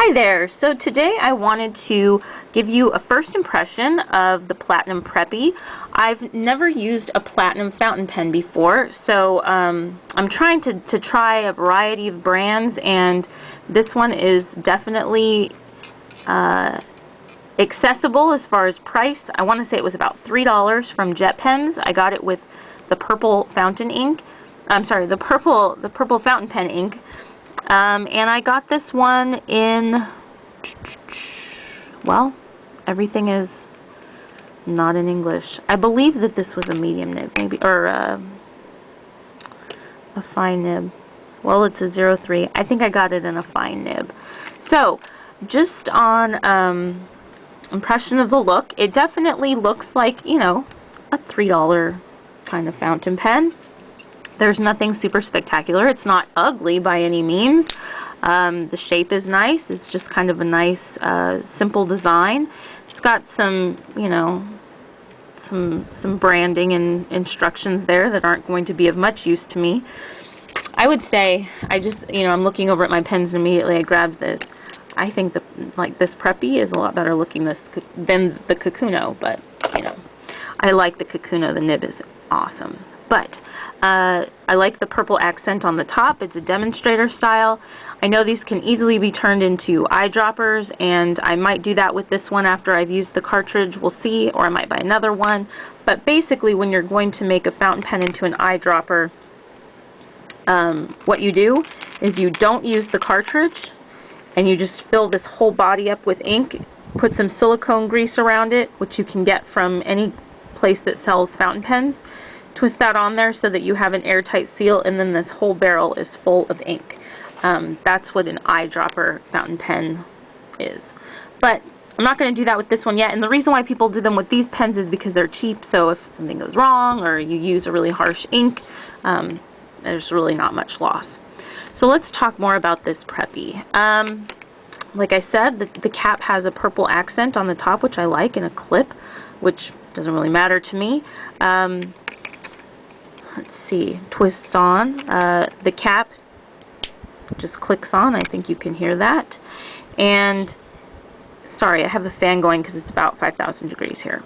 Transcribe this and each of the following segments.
Hi there. So today I wanted to give you a first impression of the Platinum Preppy. I've never used a Platinum fountain pen before, so I'm trying to try a variety of brands, and this one is definitely accessible as far as price. I want to say it was about $3 from Jet Pens. I got it with the purple fountain ink. I'm sorry, the purple fountain pen ink. And I got this one in, well, everything is not in English. I believe that this was a medium nib, maybe, or a fine nib. Well, it's a 03. I think I got it in a fine nib. So, just on impression of the look, it definitely looks like, you know, a $3 kind of fountain pen. There's nothing super spectacular. It's not ugly by any means. The shape is nice. It's just kind of a nice, simple design. It's got some, you know, some branding and instructions there that aren't going to be of much use to me. I would say, I'm looking over at my pens and immediately I grabbed this. I think this Preppy is a lot better looking than the Kakuno, but, you know, I like the Kakuno. The nib is awesome. But I like the purple accent on the top. It's a demonstrator style. I know these can easily be turned into eyedroppers, and I might do that with this one after I've used the cartridge. We'll see, or I might buy another one. But basically, when you're going to make a fountain pen into an eyedropper, what you do is you don't use the cartridge, and you just fill this whole body up with ink, put some silicone grease around it, which you can get from any place that sells fountain pens. Twist that on there so that you have an airtight seal, and then this whole barrel is full of ink. That's what an eyedropper fountain pen is. But I'm not going to do that with this one yet, and the reason why people do them with these pens is because they're cheap, so if something goes wrong or you use a really harsh ink, there's really not much loss. So let's talk more about this Preppy. Like I said, the cap has a purple accent on the top, which I like, and a clip, which doesn't really matter to me. Let's see, twists on. The cap just clicks on. I think you can hear that. And, sorry, I have the fan going because it's about 5,000 degrees here.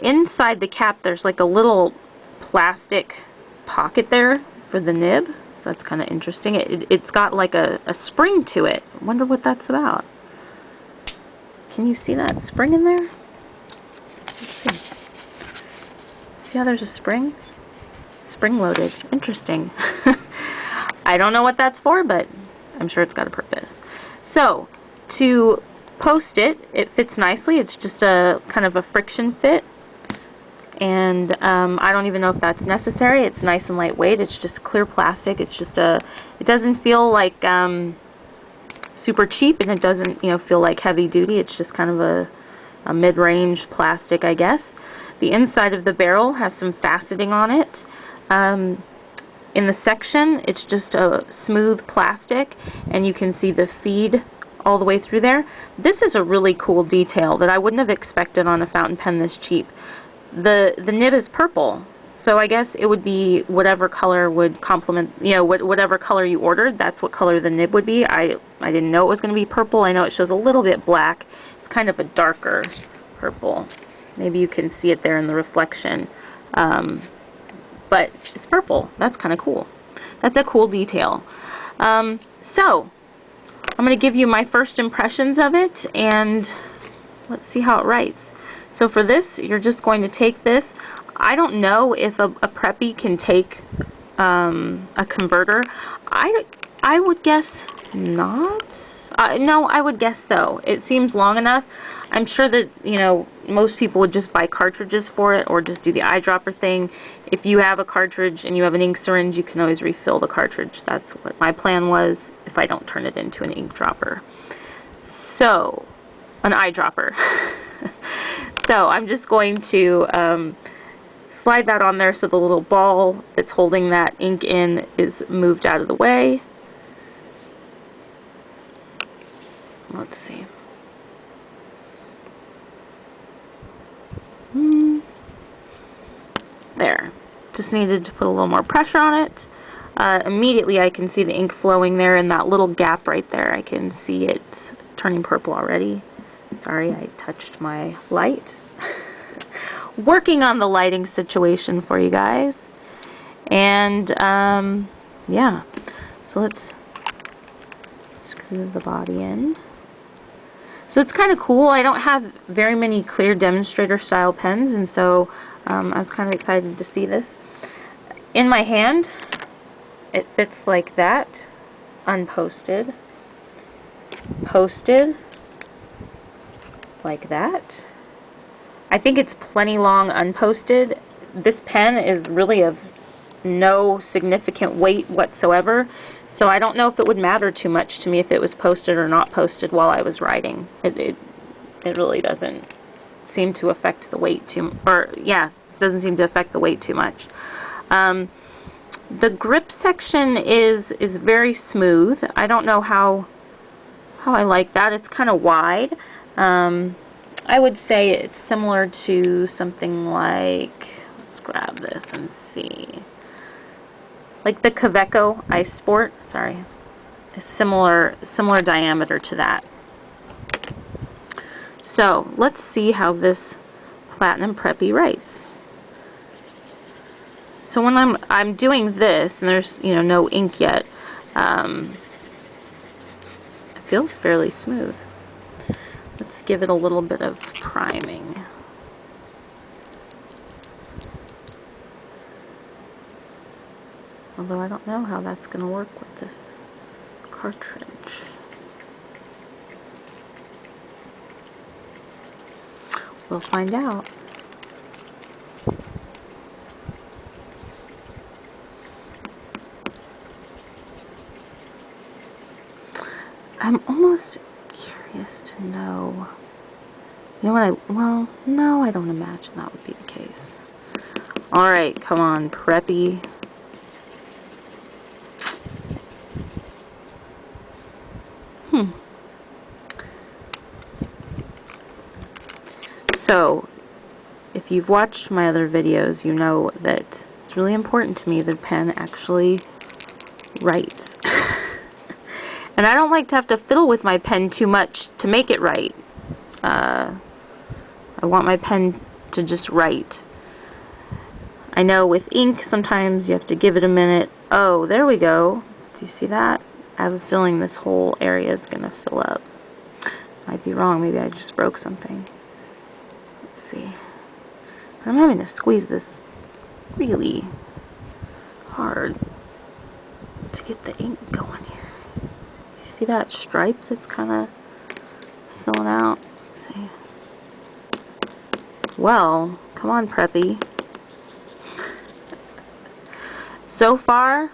Inside the cap, there's like a little plastic pocket there for the nib. So that's kind of interesting. It's got like a spring to it. I wonder what that's about. Can you see that spring in there? Let's see. See how there's a spring? Spring-loaded. Interesting. I don't know what that's for, but I'm sure it's got a purpose. So, to post it, it fits nicely. It's just a kind of a friction fit. And I don't even know if that's necessary. It's nice and lightweight. It's just clear plastic. It's just it doesn't feel like super cheap, and it doesn't, you know, feel like heavy duty. It's just kind of a mid-range plastic, I guess. The inside of the barrel has some faceting on it. In the section, it's just a smooth plastic, and you can see the feed all the way through there. This is a really cool detail that I wouldn't have expected on a fountain pen this cheap. The nib is purple, so I guess it would be whatever color would complement, you know, whatever color you ordered, that's what color the nib would be. I didn't know it was going to be purple. I know it shows a little bit black. It's kind of a darker purple. Maybe you can see it there in the reflection. But it's purple. That's kind of cool. That's a cool detail. So, I'm going to give you my first impressions of it, and let's see how it writes. So for this, you're just going to take this. I don't know if a Preppy can take a converter. I would guess not. No, I would guess so. It seems long enough. I'm sure that, you know, most people would just buy cartridges for it or just do the eyedropper thing. If you have a cartridge and you have an ink syringe, you can always refill the cartridge. That's what my plan was if I don't turn it into an ink dropper. So, an eyedropper. So, I'm just going to slide that on there so the little ball that's holding that ink in is moved out of the way. Let's see. There. Just needed to put a little more pressure on it. immediately I can see the ink flowing there in that little gap right there. I can see it's turning purple already. Sorry, I touched my light. Working on the lighting situation for you guys. And yeah, so let's screw the body in. So it's kind of cool. I don't have very many clear demonstrator style pens, and so I was kind of excited to see this. In my hand, it fits like that, unposted, posted, like that. I think it's plenty long unposted. This pen is really of no significant weight whatsoever, so I don't know if it would matter too much to me if it was posted or not posted while I was writing. It really doesn't seem to affect the weight too, or yeah, it doesn't seem to affect the weight too much. The grip section is very smooth. I don't know how I like that. It's kind of wide. I would say it's similar to something like, let's grab this and see, like the Kaweco Ice Sport. Sorry, a similar diameter to that. So let's see how this Platinum Preppy writes. So when I'm doing this, and there's no ink yet, it feels fairly smooth. Let's give it a little bit of priming. Although I don't know how that's going to work with this cartridge. We'll find out. I'm almost curious to know. You know what well, no, I don't imagine that would be the case. Alright, come on, Preppy. So, if you've watched my other videos, you know that it's really important to me that the pen actually writes. And I don't like to have to fiddle with my pen too much to make it write. I want my pen to just write. I know with ink, sometimes you have to give it a minute. Oh, there we go. Do you see that? I have a feeling this whole area is going to fill up. Might be wrong. Maybe I just broke something. Let's see. I'm having to squeeze this really hard to get the ink going here. You see that stripe that's kind of filling out? Let's see. Well, come on, Preppy. So far,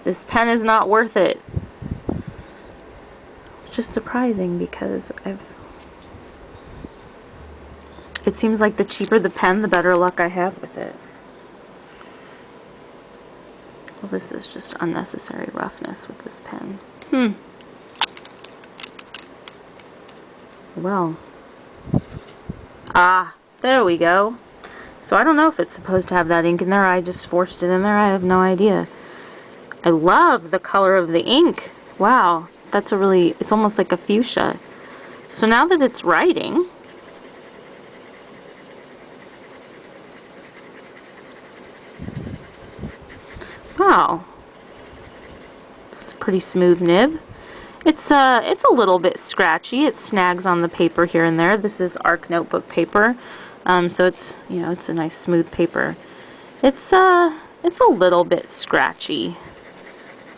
this pen is not worth it. Which is surprising because it seems like the cheaper the pen, the better luck I have with it. Well, this is just unnecessary roughness with this pen. Well. Ah, there we go. So I don't know if it's supposed to have that ink in there. I just forced it in there. I have no idea. I love the color of the ink. Wow, that's it's almost like a fuchsia. So now that it's writing, wow, it's a pretty smooth nib. It's a little bit scratchy. It snags on the paper here and there. This is Arc notebook paper. So it's, it's a nice smooth paper. It's a little bit scratchy.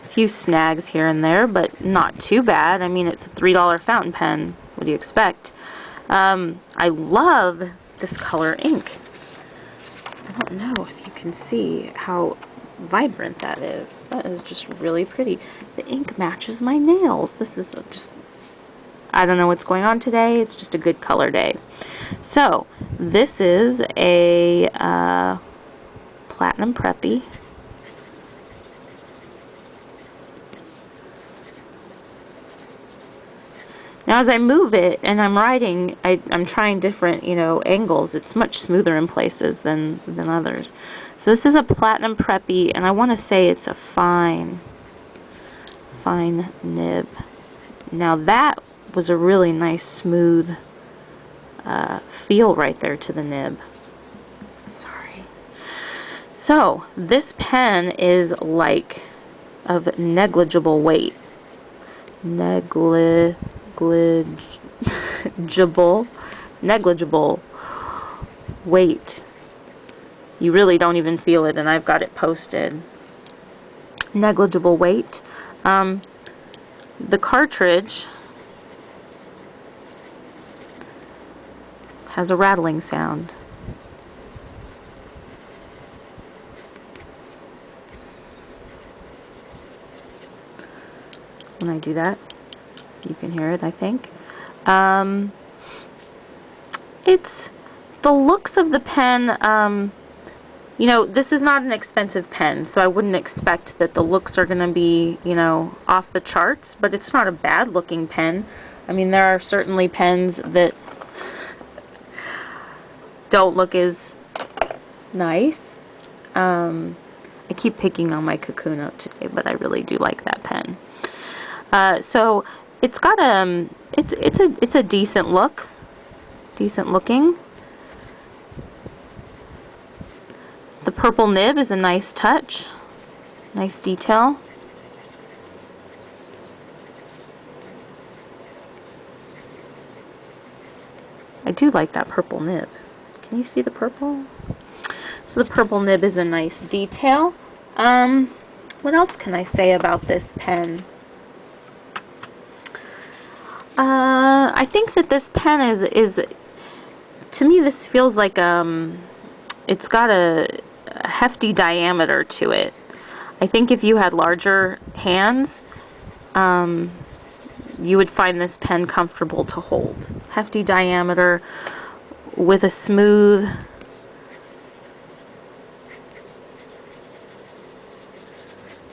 A few snags here and there, but not too bad. I mean, it's a $3 fountain pen. What do you expect? I love this color ink. I don't know if you can see how vibrant that is. That is just really pretty. The ink matches my nails. This is just, I don't know what's going on today. It's just a good color day. So, this is a Platinum Preppy. Now as I move it and I'm writing, I'm trying different, angles. It's much smoother in places than others. So this is a Platinum Preppy, and I want to say it's a fine nib. Now that was a really nice smooth feel right there to the nib. Sorry. So this pen is like of negligible weight. Negligible weight. You really don't even feel it, and I've got it posted. Negligible weight. The cartridge has a rattling sound. When I do that, you can hear it, I think. It's the looks of the pen. This is not an expensive pen, so I wouldn't expect that the looks are going to be, off the charts, but it's not a bad looking pen. I mean, there are certainly pens that don't look as nice. I keep picking on my Cocoon Note today, but I really do like that pen. So it's got it's a decent looking. The purple nib is a nice touch, nice detail. I do like that purple nib. Can you see the purple? So the purple nib is a nice detail. What else can I say about this pen? I think that this pen is to me, this feels like it's got a hefty diameter to it. I think if you had larger hands, you would find this pen comfortable to hold. Hefty diameter with a smooth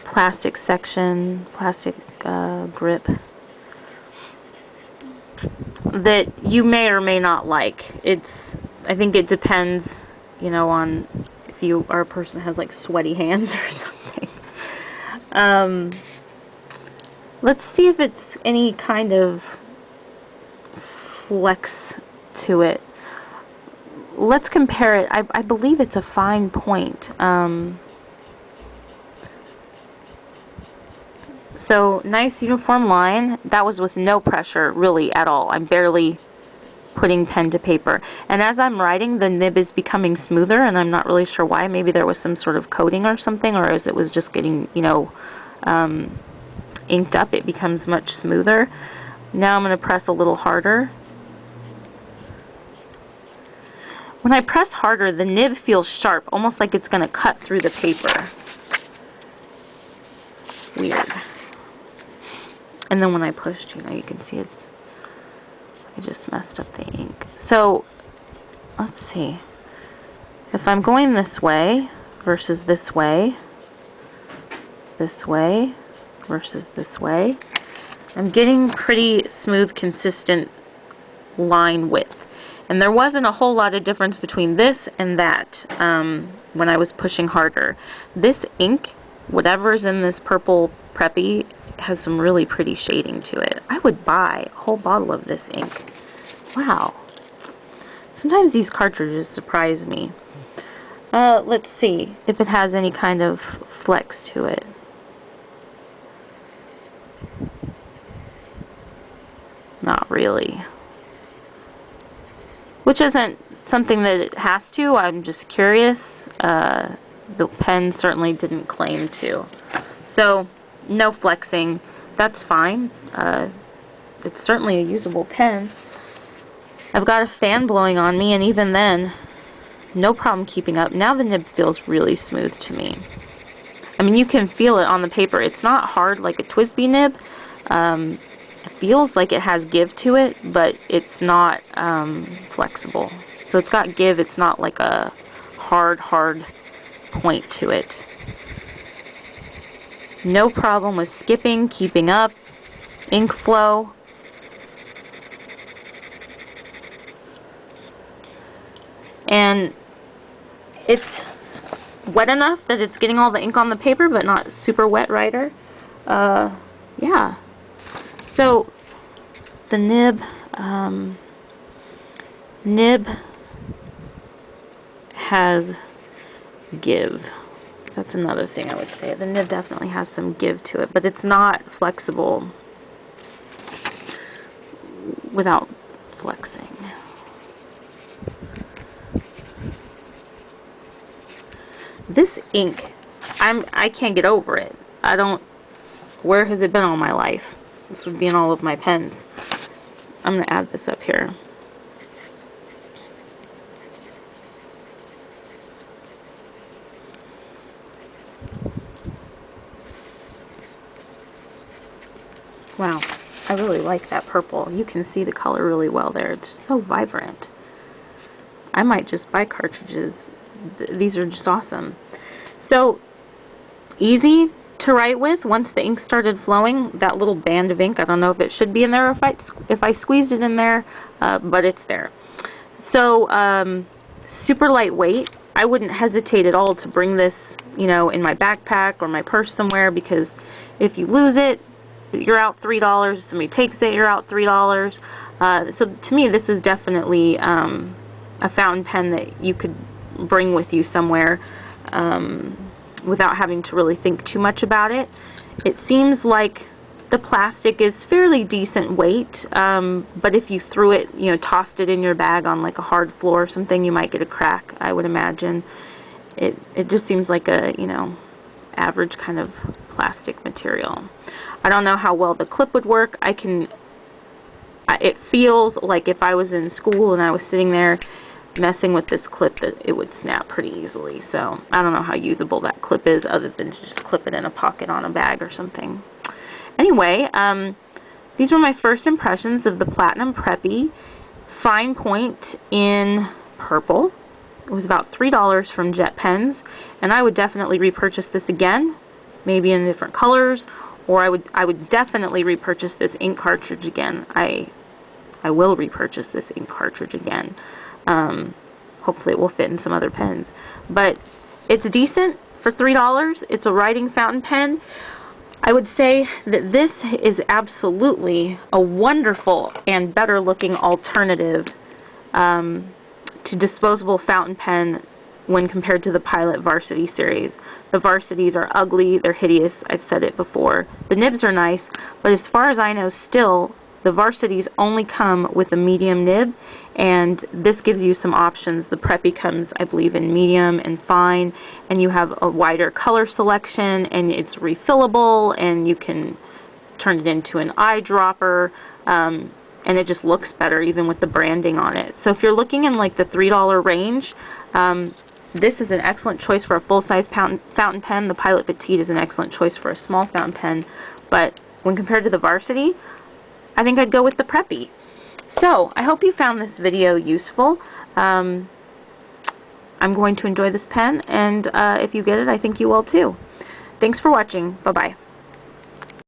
plastic section, plastic grip that you may or may not like. I think it depends, on if you are a person that has like sweaty hands or something. Let's see if it's any kind of flex to it. Let's compare it. I believe it's a fine point. So nice uniform line. That was with no pressure really at all. I'm barely putting pen to paper. And as I'm writing, the nib is becoming smoother, and I'm not really sure why. Maybe there was some sort of coating or something, or as it was just getting, inked up, it becomes much smoother. Now I'm going to press a little harder. When I press harder, the nib feels sharp, almost like it's going to cut through the paper. Weird. And then when I pushed, you can see I just messed up the ink. So, let's see. If I'm going this way versus this way versus this way, I'm getting pretty smooth, consistent line width. And there wasn't a whole lot of difference between this and that when I was pushing harder. This ink, whatever's in this purple Preppy, has some really pretty shading to it. I would buy a whole bottle of this ink. Wow. Sometimes these cartridges surprise me. Let's see if it has any kind of flex to it. Not really. Which isn't something that it has to. I'm just curious. The pen certainly didn't claim to. So, no flexing. That's fine. It's certainly a usable pen. I've got a fan blowing on me, and even then, no problem keeping up. Now the nib feels really smooth to me. I mean, you can feel it on the paper. It's not hard like a TWSBI nib. It feels like it has give to it, but it's not flexible. So it's got give. It's not like a hard point to it. No problem with skipping, keeping up, ink flow. and it's wet enough that it's getting all the ink on the paper, but not super wet writer. Yeah. So the nib has give. That's another thing I would say. The nib definitely has some give to it, but it's not flexible without flexing. This ink, I can't get over it. Where has it been all my life? This would be in all of my pens. I'm going to add this up here. Wow, I really like that purple. You can see the color really well there. It's so vibrant. I might just buy cartridges. These are just awesome. So, easy to write with. Once the ink started flowing, that little band of ink, I don't know if it should be in there if I squeezed it in there, but it's there. So, super lightweight. I wouldn't hesitate at all to bring this, you know, in my backpack or my purse somewhere, because if you lose it, you're out $3. If somebody takes it, you're out $3. So to me, this is definitely a fountain pen that you could bring with you somewhere without having to really think too much about it. It seems like the plastic is fairly decent weight, but if you threw it, you know, tossed it in your bag on like a hard floor or something, you might get a crack, I would imagine. It just seems like a, you know, average kind of plastic material. I don't know how well the clip would work. It feels like if I was in school and I was sitting there messing with this clip, that it would snap pretty easily. So I don't know how usable that clip is, other than to just clip it in a pocket on a bag or something. Anyway, these were my first impressions of the Platinum Preppy Fine Point in purple. It was about $3 from Jet Pens, and I would definitely repurchase this again, maybe in different colors, or I would definitely repurchase this ink cartridge again. I will repurchase this ink cartridge again. Hopefully it will fit in some other pens. But it's decent for $3. It's a writing fountain pen. I would say that this is absolutely a wonderful and better looking alternative to disposable fountain pen when compared to the Pilot Varsity series. The Varsities are ugly, they're hideous, I've said it before. The nibs are nice, but as far as I know still, the Varsities only come with a medium nib, and this gives you some options. The Preppy comes, I believe, in medium and fine, and you have a wider color selection, and it's refillable, and you can turn it into an eyedropper, and it just looks better even with the branding on it. So if you're looking in like the $3 range, this is an excellent choice for a full-size fountain pen. The Pilot Petite is an excellent choice for a small fountain pen, but when compared to the Varsity, I think I'd go with the Preppy. So, I hope you found this video useful. I'm going to enjoy this pen, and if you get it, I think you will too. Thanks for watching. Bye-bye.